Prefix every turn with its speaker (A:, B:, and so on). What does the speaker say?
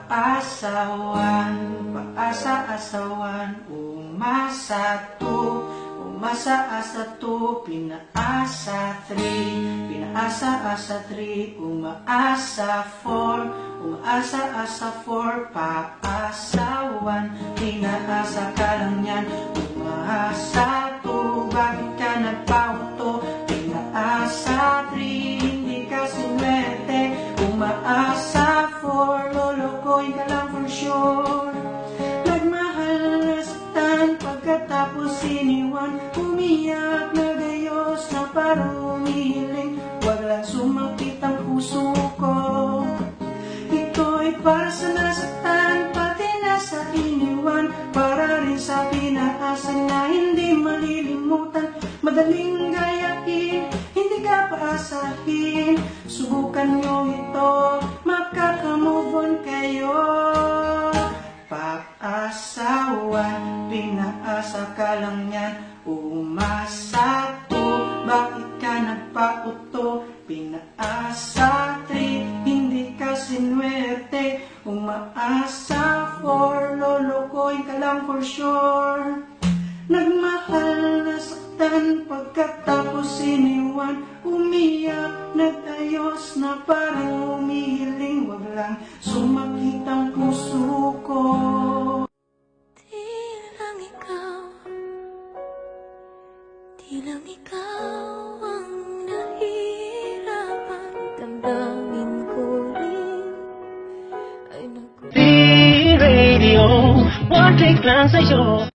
A: Paasawan, paasa-asawan, umasa-asa tu, pinaasa-asa three, umaasa-asa four, paasawan, pinaasa ka lang yan, umaasa tu, bakit ka nagpauto, pinaasa three, hindi ka swerte, umaasa four, lolokoy ka lang for sure. Nagmahal na saktan, pagkatapos siniwan, umiyak na gayos na parang umihiling, wag lang sumakit ang puso ko. Ito'y para sa nasaktan, pati na sa iniwan, para rin sa pinaasa na hindi malilimutan. Madaling gayahin, hindi ka paasahin, subukan nyo ito, makaka-move on kayo. Pag-asawan, pinaasa ka lang yan, umasa to, bakit ka nagpauto, pinaasa three, hindi ka sinwerte, umaasa four, lolokoy ka lang for sure. Nagmahal na saktan, pagkatapos siniwan, umiyak, nagayos na parang umihiling, wag lang sumakit ang puso ko.
B: Di lang ikaw ang nahihirapan, damdamin ko rin ay
C: D-Radio, one take lang sa'yo.